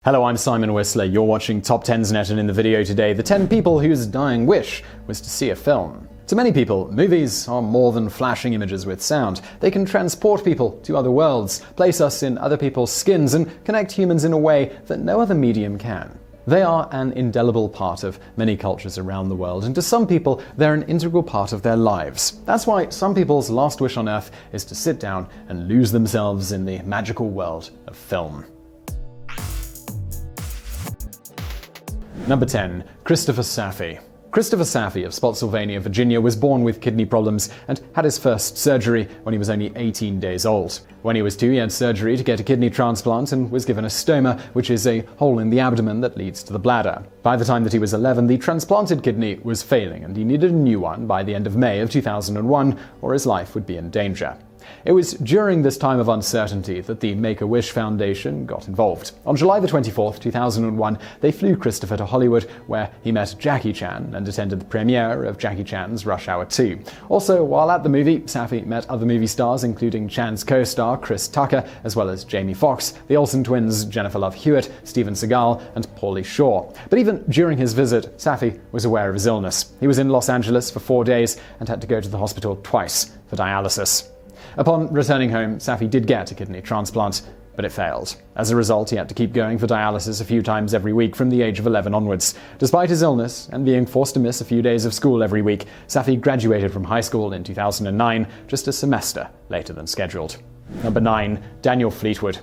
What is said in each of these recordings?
Hello, I'm Simon Whistler. You're watching TopTenzNet, and in the video today, the 10 people whose dying wish was to see a film. To many people, movies are more than flashing images with sound. They can transport people to other worlds, place us in other people's skins, and connect humans in a way that no other medium can. They are an indelible part of many cultures around the world, and to some people, they're an integral part of their lives. That's why some people's last wish on Earth is to sit down and lose themselves in the magical world of film. Number 10. Christopher Saffy. Christopher Saffy of Spotsylvania, Virginia, was born with kidney problems and had his first surgery when he was only 18 days old. When he was 2, he had surgery to get a kidney transplant and was given a stoma, which is a hole in the abdomen that leads to the bladder. By the time that he was 11, the transplanted kidney was failing and he needed a new one by the end of May of 2001, or his life would be in danger. It was during this time of uncertainty that the Make-A-Wish Foundation got involved. On July 24, 2001, they flew Christopher to Hollywood, where he met Jackie Chan and attended the premiere of Jackie Chan's Rush Hour 2. Also, while at the movie, Saffy met other movie stars, including Chan's co-star Chris Tucker, as well as Jamie Foxx, the Olsen twins Jennifer Love Hewitt, Steven Seagal, and Pauly Shore. But even during his visit, Saffy was aware of his illness. He was in Los Angeles for 4 days and had to go to the hospital twice for dialysis. Upon returning home, Saffy did get a kidney transplant, but it failed. As a result, he had to keep going for dialysis a few times every week from the age of 11 onwards. Despite his illness and being forced to miss a few days of school every week, Saffy graduated from high school in 2009, just a semester later than scheduled. Number 9. Daniel Fleetwood.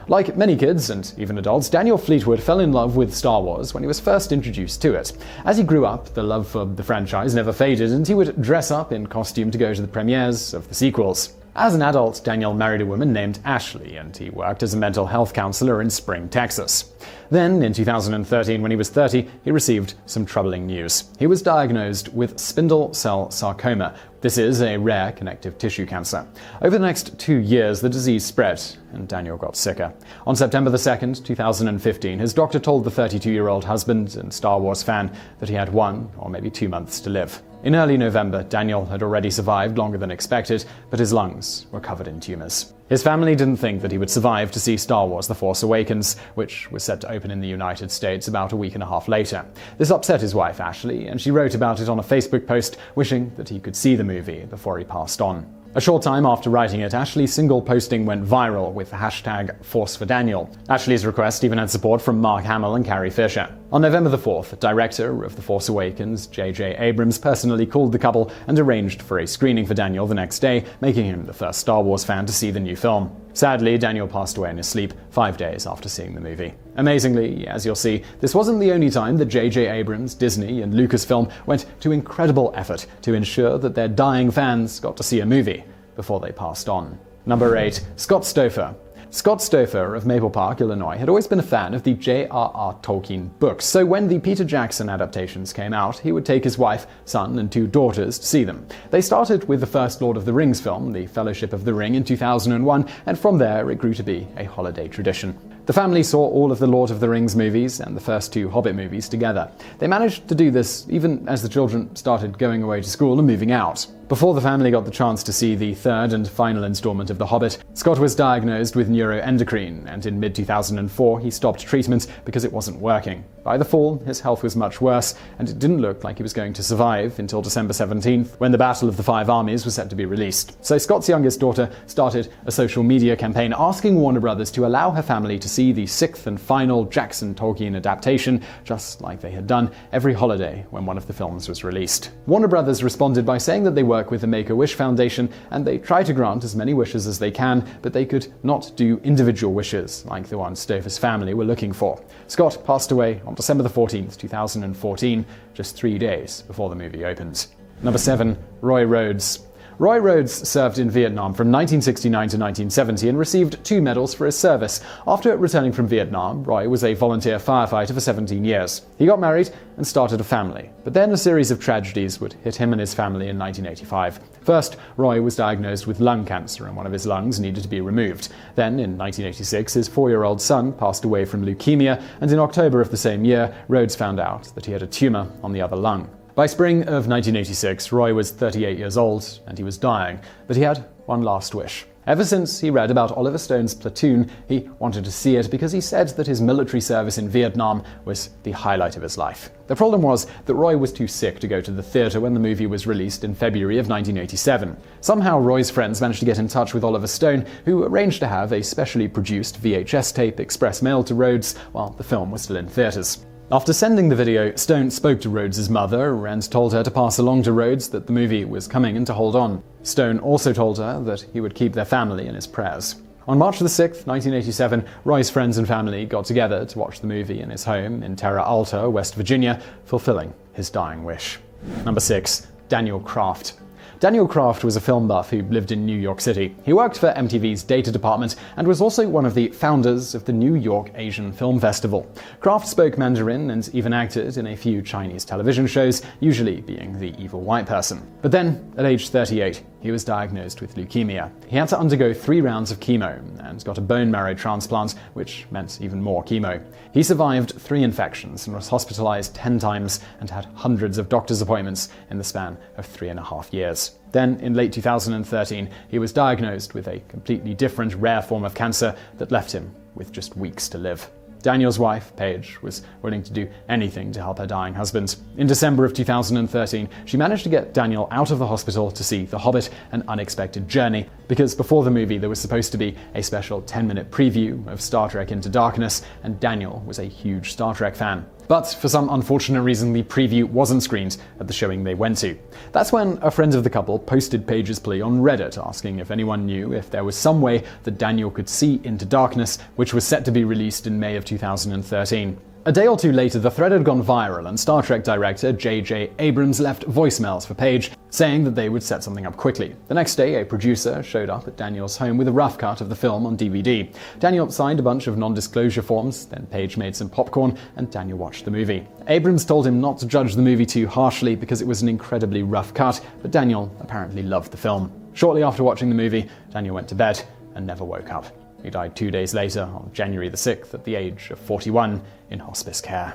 Like many kids, and even adults, Daniel Fleetwood fell in love with Star Wars when he was first introduced to it. As he grew up, the love for the franchise never faded, and he would dress up in costume to go to the premieres of the sequels. As an adult, Daniel married a woman named Ashley, and he worked as a mental health counselor in Spring, Texas. Then, in 2013, when he was 30, he received some troubling news. He was diagnosed with spindle cell sarcoma. This is a rare connective tissue cancer. Over the next 2 years, the disease spread, and Daniel got sicker. On September 2nd, 2015, his doctor told the 32-year-old husband and Star Wars fan that he had 1 or maybe 2 months to live. In early November, Daniel had already survived longer than expected, but his lungs were covered in tumors. His family didn't think that he would survive to see Star Wars The Force Awakens, which was set to open in the United States about a week and a half later. This upset his wife, Ashley, and she wrote about it on a Facebook post, wishing that he could see the movie before he passed on. A short time after writing it, Ashley's single posting went viral with the hashtag #ForceForDaniel. Ashley's request even had support from Mark Hamill and Carrie Fisher. On November 4th, director of The Force Awakens, J.J. Abrams, personally called the couple and arranged for a screening for Daniel the next day, making him the first Star Wars fan to see the new film. Sadly, Daniel passed away in his sleep 5 days after seeing the movie. Amazingly, as you'll see, this wasn't the only time that J.J. Abrams, Disney, and Lucasfilm went to incredible effort to ensure that their dying fans got to see a movie before they passed on. Number 8. Scott Stouffer. Scott Stouffer of Maple Park, Illinois, had always been a fan of the J.R.R. Tolkien books, so when the Peter Jackson adaptations came out, he would take his wife, son, and 2 daughters to see them. They started with the first Lord of the Rings film, The Fellowship of the Ring, in 2001, and from there it grew to be a holiday tradition. The family saw all of the Lord of the Rings movies and the first 2 Hobbit movies together. They managed to do this even as the children started going away to school and moving out. Before the family got the chance to see the 3rd and final installment of The Hobbit, Scott was diagnosed with neuroendocrine, and in mid-2004 he stopped treatment because it wasn't working. By the fall, his health was much worse, and it didn't look like he was going to survive until December 17th, when The Battle of the Five Armies was set to be released. So Scott's youngest daughter started a social media campaign asking Warner Brothers to allow her family to see the 6th and final Jackson Tolkien adaptation, just like they had done every holiday when one of the films was released. Warner Brothers responded by saying that they work with the Make-A-Wish Foundation, and they try to grant as many wishes as they can, but they could not do individual wishes like the one Stouffer's family were looking for. Scott passed away on December 14th, 2014, just 3 days before the movie opens. Number 7. Roy Rhodes. Roy Rhodes served in Vietnam from 1969 to 1970 and received 2 medals for his service. After returning from Vietnam, Roy was a volunteer firefighter for 17 years. He got married and started a family, but then a series of tragedies would hit him and his family in 1985. First, Roy was diagnosed with lung cancer and one of his lungs needed to be removed. Then, in 1986, his 4-year-old son passed away from leukemia, and in October of the same year, Rhodes found out that he had a tumor on the other lung. By spring of 1986, Roy was 38 years old and he was dying, but he had one last wish. Ever since he read about Oliver Stone's Platoon, he wanted to see it because he said that his military service in Vietnam was the highlight of his life. The problem was that Roy was too sick to go to the theatre when the movie was released in February of 1987. Somehow Roy's friends managed to get in touch with Oliver Stone, who arranged to have a specially produced VHS tape express mailed to Rhodes while the film was still in theatres. After sending the video, Stone spoke to Rhodes' mother and told her to pass along to Rhodes that the movie was coming and to hold on. Stone also told her that he would keep their family in his prayers. On March 6, 1987, Roy's friends and family got together to watch the movie in his home in Terra Alta, West Virginia, fulfilling his dying wish. Number 6. Daniel Kraft. Daniel Kraft was a film buff who lived in New York City. He worked for MTV's data department and was also one of the founders of the New York Asian Film Festival. Kraft spoke Mandarin and even acted in a few Chinese television shows, usually being the evil white person. But then, at age 38, he was diagnosed with leukemia. He had to undergo 3 rounds of chemo and got a bone marrow transplant, which meant even more chemo. He survived 3 infections and was hospitalized 10 times and had hundreds of doctor's appointments in the span of 3.5 years. Then, in late 2013, he was diagnosed with a completely different rare form of cancer that left him with just weeks to live. Daniel's wife, Paige, was willing to do anything to help her dying husband. In December of 2013, she managed to get Daniel out of the hospital to see The Hobbit: An Unexpected Journey, because before the movie there was supposed to be a special 10-minute preview of Star Trek Into Darkness, and Daniel was a huge Star Trek fan. But for some unfortunate reason, the preview wasn't screened at the showing they went to. That's when a friend of the couple posted Paige's plea on Reddit, asking if anyone knew if there was some way that Daniel could see Into Darkness, which was set to be released in May of 2013. A day or two later, the thread had gone viral, and Star Trek director J.J. Abrams left voicemails for Paige, saying that they would set something up quickly. The next day, a producer showed up at Daniel's home with a rough cut of the film on DVD. Daniel signed a bunch of non-disclosure forms, then Paige made some popcorn, and Daniel watched the movie. Abrams told him not to judge the movie too harshly because it was an incredibly rough cut, but Daniel apparently loved the film. Shortly after watching the movie, Daniel went to bed and never woke up. He died 2 days later, on January the 6th, at the age of 41, in hospice care.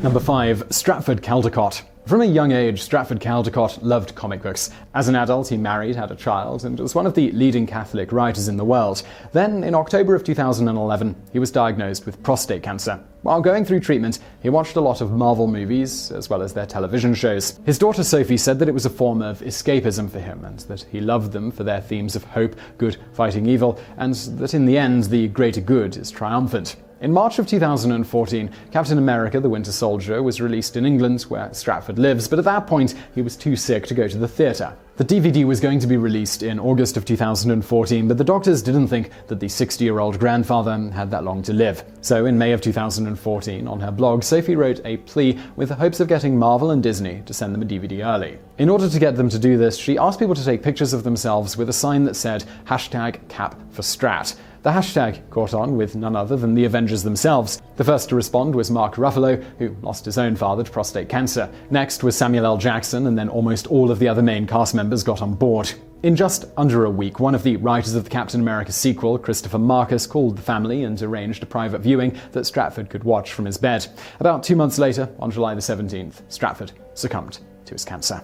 Number 5. Stratford Caldecott. From a young age, Stratford Caldecott loved comic books. As an adult, he married, had a child, and was one of the leading Catholic writers in the world. Then, in October of 2011, he was diagnosed with prostate cancer. While going through treatment, he watched a lot of Marvel movies, as well as their television shows. His daughter Sophie said that it was a form of escapism for him, and that he loved them for their themes of hope, good fighting evil, and that in the end, the greater good is triumphant. In March of 2014, Captain America: The Winter Soldier was released in England, where Stratford lives, but at that point, he was too sick to go to the theatre. The DVD was going to be released in August of 2014, but the doctors didn't think that the 60-year-old grandfather had that long to live. So in May of 2014, on her blog, Sophie wrote a plea with the hopes of getting Marvel and Disney to send them a DVD early. In order to get them to do this, she asked people to take pictures of themselves with a sign that said #CapForStrat. The hashtag caught on with none other than the Avengers themselves. The first to respond was Mark Ruffalo, who lost his own father to prostate cancer. Next was Samuel L. Jackson, and then almost all of the other main cast members got on board. In just under a week, one of the writers of the Captain America sequel, Christopher Marcus, called the family and arranged a private viewing that Stratford could watch from his bed. About 2 months later, on July the 17th, Stratford succumbed to his cancer.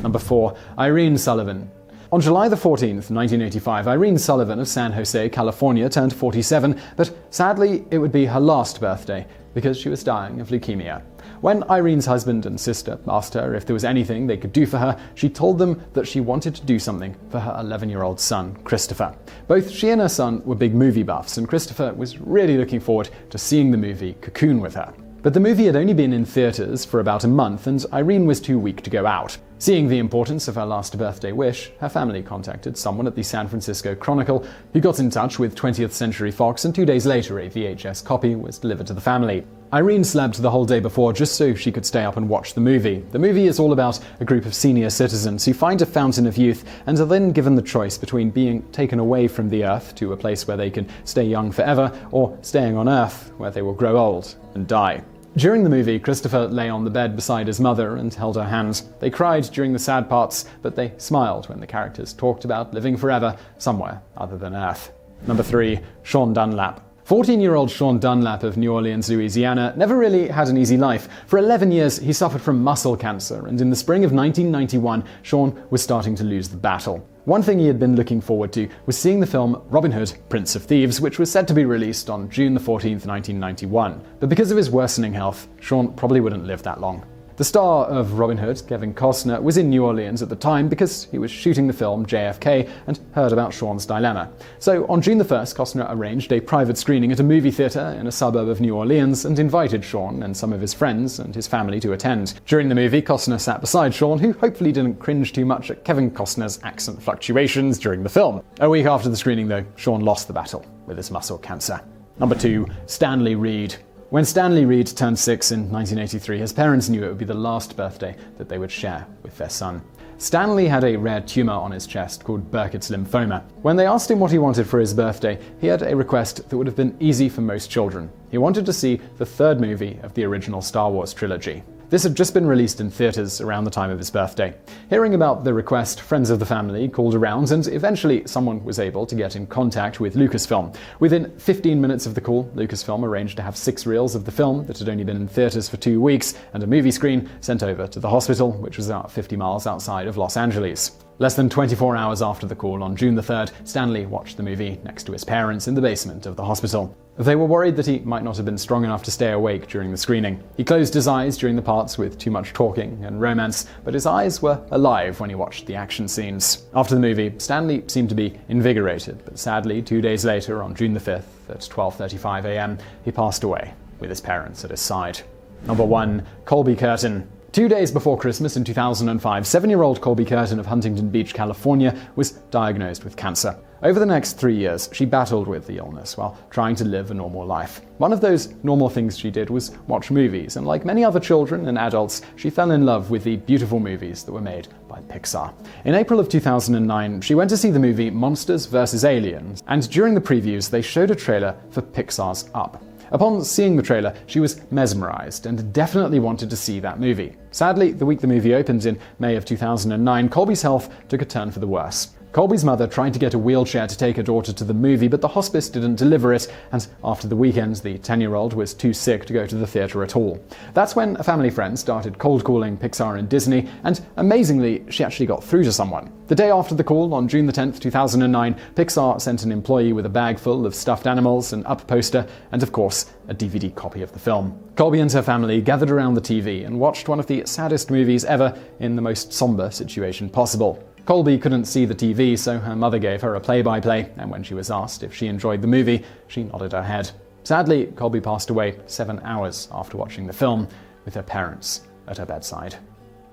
Number 4. Irene Sullivan. On July the 14th, 1985, Irene Sullivan of San Jose, California, turned 47, but sadly, it would be her last birthday because she was dying of leukemia. When Irene's husband and sister asked her if there was anything they could do for her, she told them that she wanted to do something for her 11-year-old son, Christopher. Both she and her son were big movie buffs, and Christopher was really looking forward to seeing the movie Cocoon with her. But the movie had only been in theaters for about a month, and Irene was too weak to go out. Seeing the importance of her last birthday wish, her family contacted someone at the San Francisco Chronicle, who got in touch with 20th Century Fox, and 2 days later a VHS copy was delivered to the family. Irene slept the whole day before just so she could stay up and watch the movie. The movie is all about a group of senior citizens who find a fountain of youth and are then given the choice between being taken away from the earth to a place where they can stay young forever, or staying on earth where they will grow old and die. During the movie, Christopher lay on the bed beside his mother and held her hand. They cried during the sad parts, but they smiled when the characters talked about living forever somewhere other than Earth. Number 3. Sean Dunlap. 14-year-old Sean Dunlap of New Orleans, Louisiana, never really had an easy life. For 11 years, he suffered from muscle cancer, and in the spring of 1991, Sean was starting to lose the battle. One thing he had been looking forward to was seeing the film Robin Hood, Prince of Thieves, which was set to be released on June 14, 1991. But because of his worsening health, Sean probably wouldn't live that long. The star of Robin Hood, Kevin Costner, was in New Orleans at the time because he was shooting the film JFK and heard about Sean's dilemma. So on June 1st, Costner arranged a private screening at a movie theater in a suburb of New Orleans and invited Sean and some of his friends and his family to attend. During the movie, Costner sat beside Sean, who hopefully didn't cringe too much at Kevin Costner's accent fluctuations during the film. A week after the screening, though, Sean lost the battle with his muscle cancer. Number 2. Stanley Reid. When Stanley Reid turned 6 in 1983, his parents knew it would be the last birthday that they would share with their son. Stanley had a rare tumor on his chest called Burkitt's lymphoma. When they asked him what he wanted for his birthday, he had a request that would have been easy for most children. He wanted to see the third movie of the original Star Wars trilogy. This had just been released in theaters around the time of his birthday. Hearing about the request, friends of the family called around, and eventually someone was able to get in contact with Lucasfilm. Within 15 minutes of the call, Lucasfilm arranged to have 6 reels of the film that had only been in theaters for 2 weeks and a movie screen sent over to the hospital, which was about 50 miles outside of Los Angeles. Less than 24 hours after the call on June 3rd, Stanley watched the movie next to his parents in the basement of the hospital. They were worried that he might not have been strong enough to stay awake during the screening. He closed his eyes during the parts with too much talking and romance, but his eyes were alive when he watched the action scenes. After the movie, Stanley seemed to be invigorated, but sadly, 2 days later, on June 5th, at 12:35 a.m., he passed away with his parents at his side. Number 1. Colby Curtin. 2 days before Christmas in 2005, 7-year-old Colby Curtin of Huntington Beach, California, was diagnosed with cancer. Over the next 3 years, she battled with the illness while trying to live a normal life. One of those normal things she did was watch movies, and like many other children and adults, she fell in love with the beautiful movies that were made by Pixar. In April of 2009, she went to see the movie Monsters vs. Aliens, and during the previews, they showed a trailer for Pixar's Up. Upon seeing the trailer, she was mesmerized and definitely wanted to see that movie. Sadly, the week the movie opened in May of 2009, Colby's health took a turn for the worse. Colby's mother tried to get a wheelchair to take her daughter to the movie, but the hospice didn't deliver it, and after the weekend, the 10-year-old was too sick to go to the theater at all. That's when a family friend started cold-calling Pixar and Disney, and amazingly, she actually got through to someone. The day after the call, on June 10th, 2009, Pixar sent an employee with a bag full of stuffed animals, an Up poster, and of course, a DVD copy of the film. Colby and her family gathered around the TV and watched one of the saddest movies ever in the most somber situation possible. Colby couldn't see the TV, so her mother gave her a play-by-play, and when she was asked if she enjoyed the movie, she nodded her head. Sadly, Colby passed away 7 hours after watching the film, with her parents at her bedside.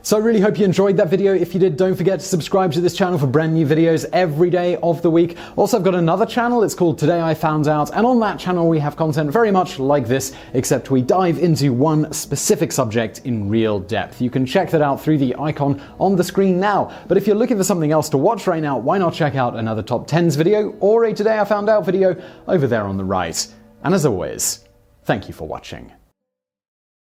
So I really hope you enjoyed that video. If you did, don't forget to subscribe to this channel for brand new videos every day of the week. Also, I've got another channel, it's called Today I Found Out, and on that channel we have content very much like this, except we dive into one specific subject in real depth. You can check that out through the icon on the screen now. But if you're looking for something else to watch right now, why not check out another TopTenz video or a Today I Found Out video over there on the right. And as always, thank you for watching.